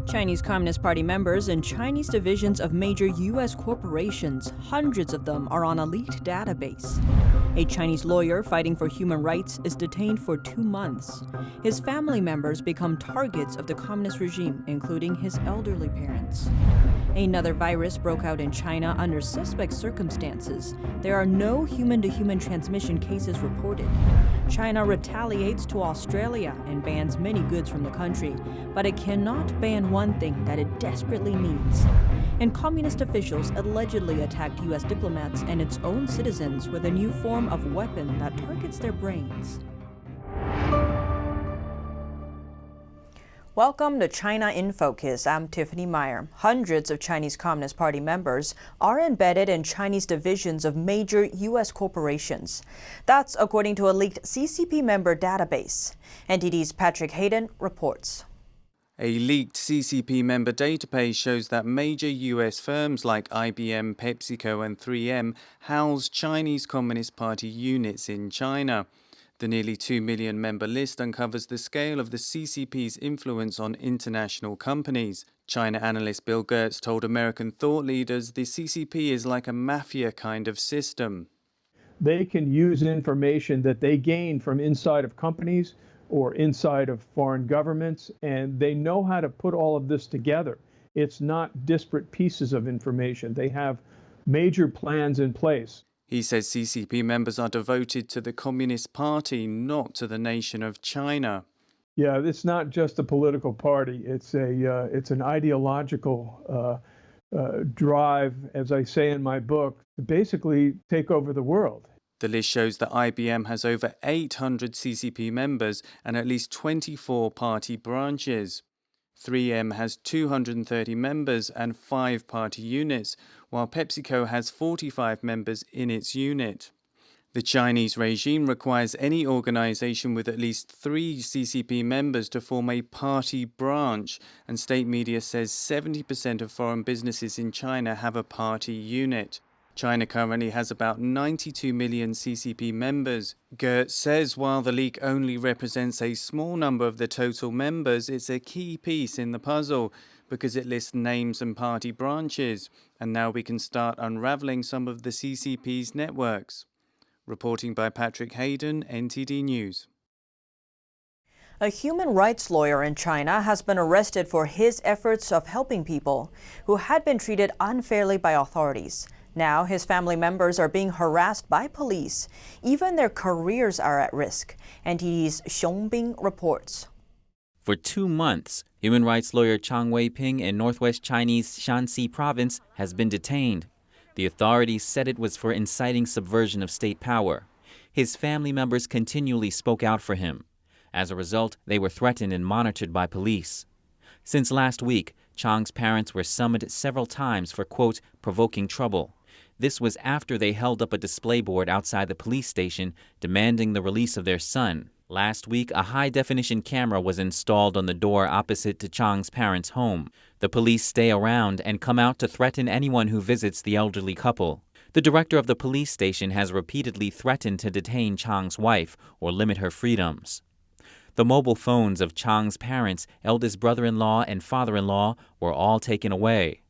Chinese Communist Party members and Chinese divisions of major U.S. corporations, hundreds of them are on a leaked database. A Chinese lawyer fighting for human rights is detained for 2 months. His family members become targets of the communist regime, including his elderly parents. Another virus broke out in China under suspect circumstances. There are no human-to-human transmission cases reported. China retaliates to Australia and bans many goods from the country, but it cannot ban one thing that it desperately needs. And communist officials allegedly attacked U.S. diplomats and its own citizens with a new form of weapon that targets their brains. Welcome to China in Focus. I'm Tiffany Meyer. Hundreds of Chinese Communist Party members are embedded in Chinese divisions of major U.S. corporations. That's according to a leaked CCP member database. NTD's Patrick Hayden reports. A leaked CCP member database shows that major U.S. firms like IBM, PepsiCo and 3M house Chinese Communist Party units in China. The nearly 2 million member list uncovers the scale of the CCP's influence on international companies. China analyst Bill Gertz told American thought leaders the CCP is like a mafia kind of system. They can use information that they gain from inside of companies or inside of foreign governments, and they know how to put all of this together. It's not disparate pieces of information. They have major plans in place. He says CCP members are devoted to the Communist Party, not to the nation of China. Yeah, it's not just a political party. It's an ideological drive, as I say in my book, to basically take over the world. The list shows that IBM has over 800 CCP members and at least 24 party branches. 3M has 230 members and 5 party units, while PepsiCo has 45 members in its unit. The Chinese regime requires any organization with at least 3 CCP members to form a party branch, and state media says 70% of foreign businesses in China have a party unit. China currently has about 92 million CCP members. Gertz says while the leak only represents a small number of the total members, it's a key piece in the puzzle because it lists names and party branches. And now we can start unraveling some of the CCP's networks. Reporting by Patrick Hayden, NTD News. A human rights lawyer in China has been arrested for his efforts of helping people who had been treated unfairly by authorities. Now, his family members are being harassed by police. Even their careers are at risk. NTD's Xiong reports. For 2 months, human rights lawyer Chang Wei-ping in northwest Chinese Shanxi province has been detained. The authorities said it was for inciting subversion of state power. His family members continually spoke out for him. As a result, they were threatened and monitored by police. Since last week, Chang's parents were summoned several times for, quote, provoking trouble. This was after they held up a display board outside the police station demanding the release of their son. Last week, a high-definition camera was installed on the door opposite to Chang's parents' home. The police stay around and come out to threaten anyone who visits the elderly couple. The director of the police station has repeatedly threatened to detain Chang's wife or limit her freedoms. The mobile phones of Chang's parents, eldest brother-in-law and father-in-law were all taken away,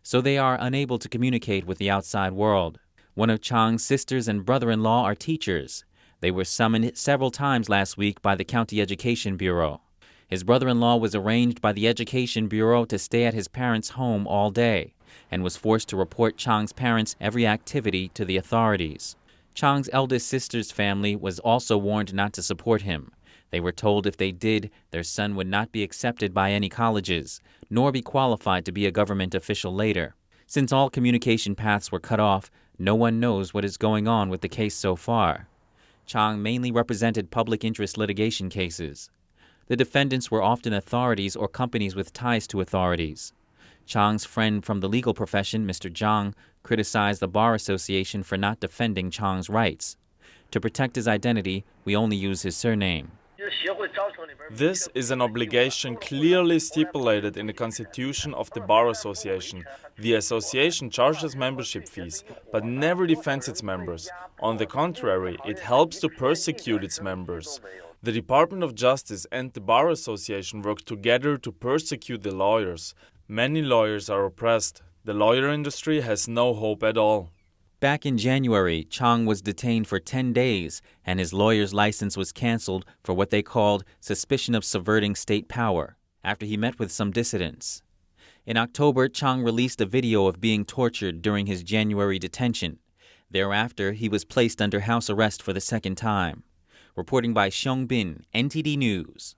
so they are unable to communicate with the outside world. One of Chang's sisters and brother-in-law are teachers. They were summoned several times last week by the County Education Bureau. His brother-in-law was arranged by the Education Bureau to stay at his parents' home all day and was forced to report Chang's parents' every activity to the authorities. Chang's eldest sister's family was also warned not to support him. They were told if they did, their son would not be accepted by any colleges, nor be qualified to be a government official later. Since all communication paths were cut off, no one knows what is going on with the case so far. Chang mainly represented public interest litigation cases. The defendants were often authorities or companies with ties to authorities. Chang's friend from the legal profession, Mr. Zhang, criticized the Bar Association for not defending Chang's rights. To protect his identity, we only use his surname. This is an obligation clearly stipulated in the Constitution of the Bar Association. The association charges membership fees, but never defends its members. On the contrary, it helps to persecute its members. The Department of Justice and the Bar Association work together to persecute the lawyers. Many lawyers are oppressed. The lawyer industry has no hope at all. Back in January, Chang was detained for 10 days, and his lawyer's license was canceled for what they called suspicion of subverting state power, after he met with some dissidents. In October, Chang released a video of being tortured during his January detention. Thereafter, he was placed under house arrest for the second time. Reporting by Xiong Bin, NTD News.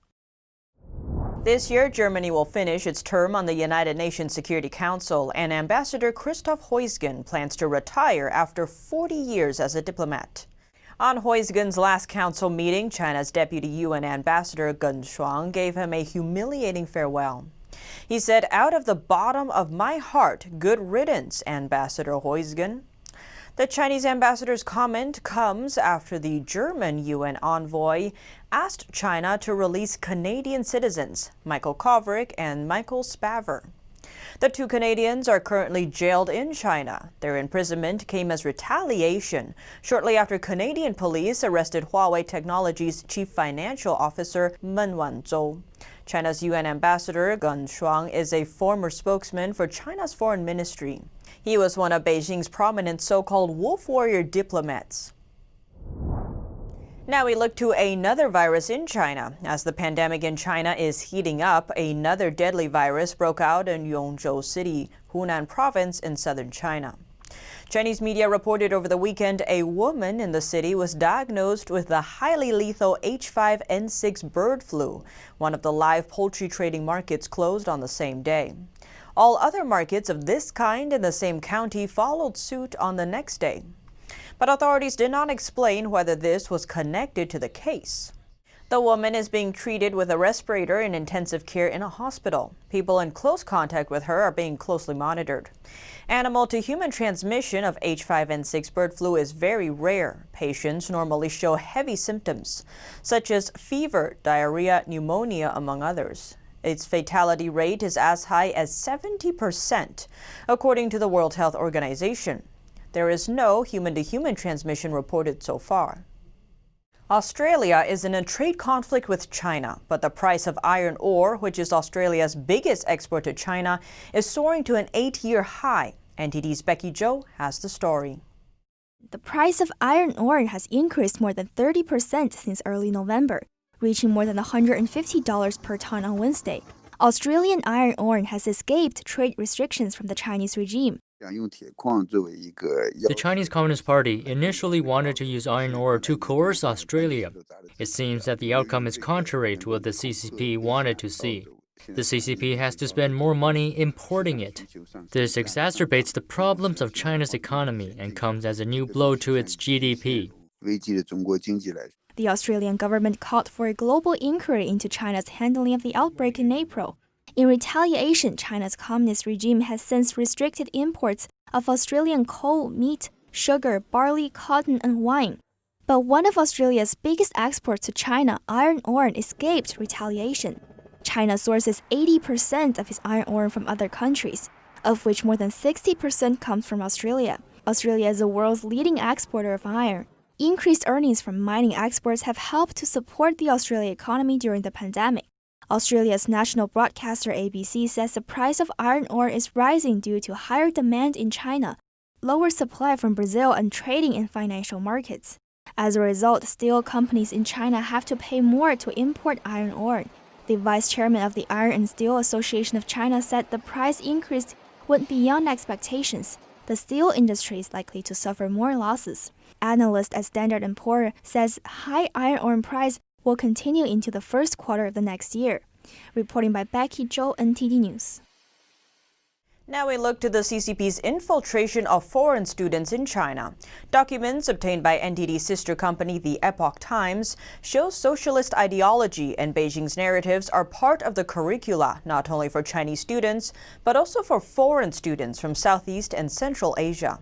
This year, Germany will finish its term on the United Nations Security Council, and Ambassador Christoph Heusgen plans to retire after 40 years as a diplomat. On Heusgen's last council meeting, China's deputy UN ambassador Geng Shuang gave him a humiliating farewell. He said, "Out of the bottom of my heart, good riddance, Ambassador Heusgen." The Chinese ambassador's comment comes after the German UN envoy asked China to release Canadian citizens, Michael Kovrig and Michael Spavor. The two Canadians are currently jailed in China. Their imprisonment came as retaliation shortly after Canadian police arrested Huawei Technologies' chief financial officer Men Wanzhou. China's UN ambassador Geng Shuang is a former spokesman for China's foreign ministry. He was one of Beijing's prominent so-called wolf warrior diplomats. Now we look to another virus in China. As the pandemic in China is heating up, another deadly virus broke out in Yongzhou City, Hunan province in southern China. Chinese media reported over the weekend a woman in the city was diagnosed with the highly lethal H5N6 bird flu. One of the live poultry trading markets closed on the same day. All other markets of this kind in the same county followed suit on the next day. But authorities did not explain whether this was connected to the case. The woman is being treated with a respirator in intensive care in a hospital. People in close contact with her are being closely monitored. Animal-to-human transmission of H5N6 bird flu is very rare. Patients normally show heavy symptoms, such as fever, diarrhea, pneumonia, among others. Its fatality rate is as high as 70%, according to the World Health Organization. There is no human-to-human transmission reported so far. Australia is in a trade conflict with China, but the price of iron ore, which is Australia's biggest export to China, is soaring to an 8-year high. NTD's Becky Zhou has the story. The price of iron ore has increased more than 30% since early November, reaching more than $150 per ton on Wednesday. Australian iron ore has escaped trade restrictions from the Chinese regime. The Chinese Communist Party initially wanted to use iron ore to coerce Australia. It seems that the outcome is contrary to what the CCP wanted to see. The CCP has to spend more money importing it. This exacerbates the problems of China's economy and comes as a new blow to its GDP. The Australian government called for a global inquiry into China's handling of the outbreak in April. In retaliation, China's communist regime has since restricted imports of Australian coal, meat, sugar, barley, cotton, and wine. But one of Australia's biggest exports to China, iron ore, escaped retaliation. China sources 80% of its iron ore from other countries, of which more than 60% comes from Australia. Australia is the world's leading exporter of iron. Increased earnings from mining exports have helped to support the Australian economy during the pandemic. Australia's national broadcaster ABC says the price of iron ore is rising due to higher demand in China, lower supply from Brazil, and trading in financial markets. As a result, steel companies in China have to pay more to import iron ore. The vice chairman of the Iron and Steel Association of China said the price increase went beyond expectations. The steel industry is likely to suffer more losses. Analyst at Standard & Poor's says high iron ore price will continue into the first quarter of the next year. Reporting by Becky Zhou, NTD News. Now we look to the CCP's infiltration of foreign students in China. Documents obtained by NTD's sister company, the Epoch Times, show socialist ideology and Beijing's narratives are part of the curricula, not only for Chinese students, but also for foreign students from Southeast and Central Asia.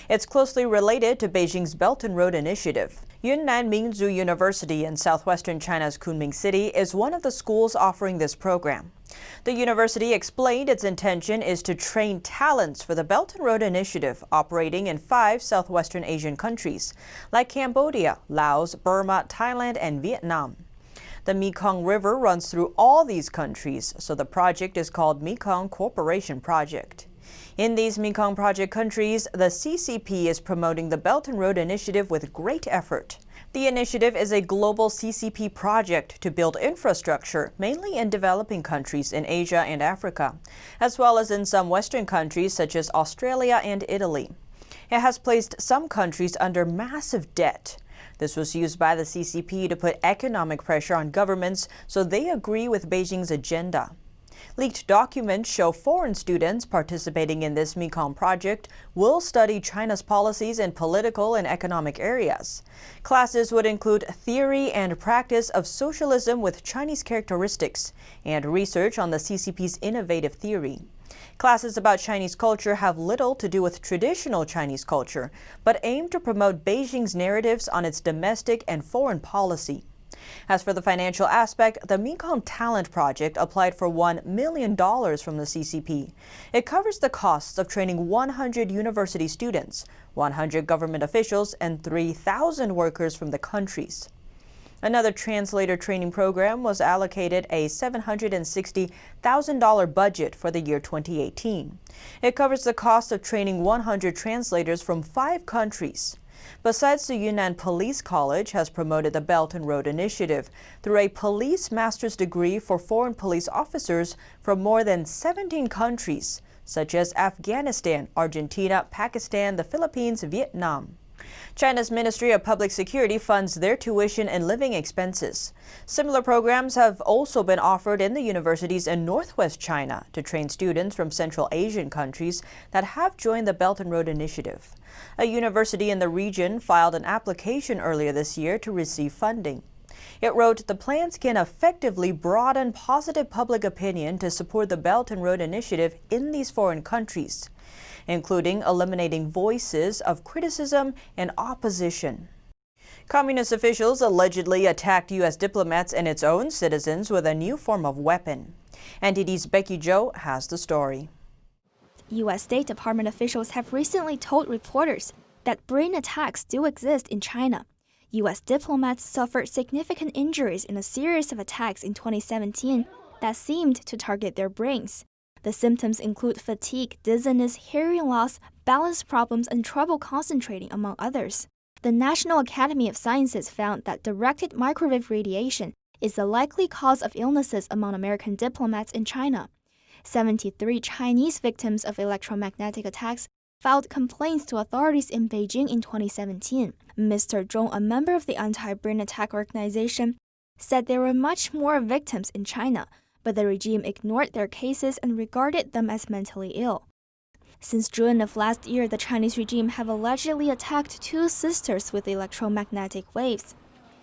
It's closely related to Beijing's Belt and Road Initiative. Yunnan Mingzu University in southwestern China's Kunming City is one of the schools offering this program. The university explained its intention is to train talents for the Belt and Road Initiative operating in 5 southwestern Asian countries, like Cambodia, Laos, Burma, Thailand, and Vietnam. The Mekong River runs through all these countries, so the project is called Mekong Cooperation Project. In these Mekong Project countries, the CCP is promoting the Belt and Road Initiative with great effort. The initiative is a global CCP project to build infrastructure, mainly in developing countries in Asia and Africa, as well as in some Western countries such as Australia and Italy. It has placed some countries under massive debt. This was used by the CCP to put economic pressure on governments so they agree with Beijing's agenda. Leaked documents show foreign students participating in this Mekong project will study China's policies in political and economic areas. Classes would include theory and practice of socialism with Chinese characteristics and research on the CCP's innovative theory. Classes about Chinese culture have little to do with traditional Chinese culture, but aim to promote Beijing's narratives on its domestic and foreign policy. As for the financial aspect, the Mekong Talent Project applied for $1 million from the CCP. It covers the costs of training 100 university students, 100 government officials, and 3,000 workers from the countries. Another translator training program was allocated a $760,000 budget for the year 2018. It covers the cost of training 100 translators from 5 countries. Besides, the Yunnan Police College has promoted the Belt and Road Initiative through a police master's degree for foreign police officers from more than 17 countries, such as Afghanistan, Argentina, Pakistan, the Philippines, Vietnam. China's Ministry of Public Security funds their tuition and living expenses. Similar programs have also been offered in the universities in northwest China to train students from Central Asian countries that have joined the Belt and Road Initiative. A university in the region filed an application earlier this year to receive funding. It wrote the plans can effectively broaden positive public opinion to support the Belt and Road Initiative in these foreign countries, including eliminating voices of criticism and opposition. Communist officials allegedly attacked U.S. diplomats and its own citizens with a new form of weapon. NTD's Becky Zhou has the story. U.S. State Department officials have recently told reporters that brain attacks do exist in China. U.S. diplomats suffered significant injuries in a series of attacks in 2017 that seemed to target their brains. The symptoms include fatigue, dizziness, hearing loss, balance problems, and trouble concentrating, among others. The National Academy of Sciences found that directed microwave radiation is a likely cause of illnesses among American diplomats in China. 73 Chinese victims of electromagnetic attacks filed complaints to authorities in Beijing in 2017. Mr. Zhong, a member of the anti-brain attack organization, said there were much more victims in China, but the regime ignored their cases and regarded them as mentally ill. Since June of last year, the Chinese regime have allegedly attacked 2 sisters with electromagnetic waves.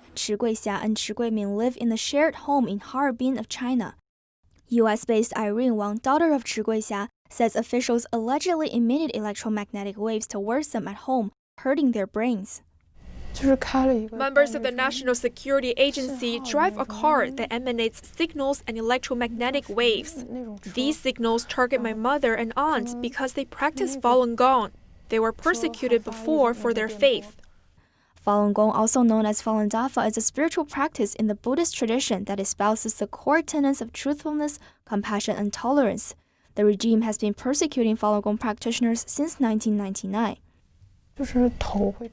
Chi Guixia and Chi Guiming live in a shared home in Harbin of China. U.S.-based Irene Wang, daughter of Chi Guixia, says officials allegedly emitted electromagnetic waves towards them at home, hurting their brains. Members of the National Security Agency drive a car that emanates signals and electromagnetic waves. These signals target my mother and aunt because they practice Falun Gong. They were persecuted before for their faith. Falun Gong, also known as Falun Dafa, is a spiritual practice in the Buddhist tradition that espouses the core tenets of truthfulness, compassion, and tolerance. The regime has been persecuting Falun Gong practitioners since 1999.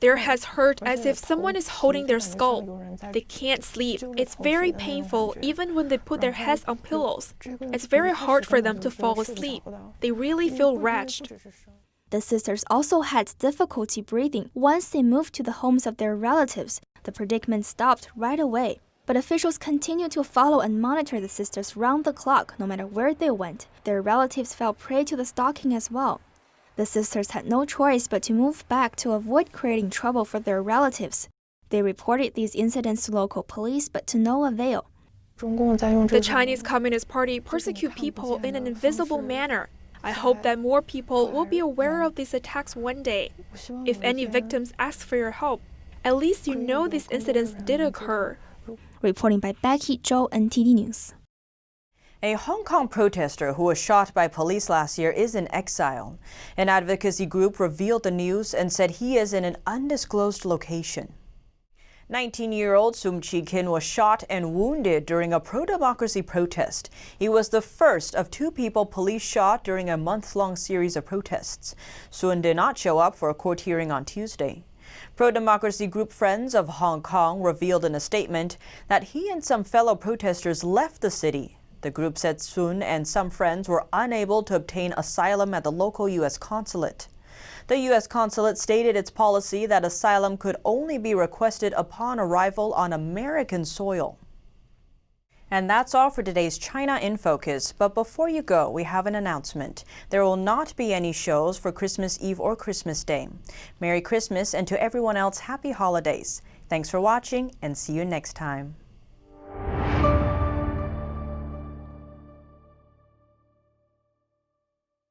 Their heads hurt as if someone is holding their skull. They can't sleep. It's very painful even when they put their heads on pillows. It's very hard for them to fall asleep. They really feel wretched. The sisters also had difficulty breathing once they moved to the homes of their relatives. The predicament stopped right away. But officials continued to follow and monitor the sisters round the clock, no matter where they went. Their relatives fell prey to the stalking as well. The sisters had no choice but to move back to avoid creating trouble for their relatives. They reported these incidents to local police, but to no avail. The Chinese Communist Party persecute people in an invisible manner. I hope that more people will be aware of these attacks one day. If any victims ask for your help, at least you know these incidents did occur. Reporting by Becky Zhou, NTD News. A Hong Kong protester who was shot by police last year is in exile. An advocacy group revealed the news and said he is in an undisclosed location. 19-year-old Sum Chi-kin was shot and wounded during a pro-democracy protest. He was the first of 2 people police shot during a month-long series of protests. Sun did not show up for a court hearing on Tuesday. Pro-democracy group Friends of Hong Kong revealed in a statement that he and some fellow protesters left the city. The group said Sun and some friends were unable to obtain asylum at the local U.S. consulate. The U.S. consulate stated its policy that asylum could only be requested upon arrival on American soil. And that's all for today's China in Focus. But before you go, we have an announcement. There will not be any shows for Christmas Eve or Christmas Day. Merry Christmas, and to everyone else, happy holidays. Thanks for watching, and see you next time.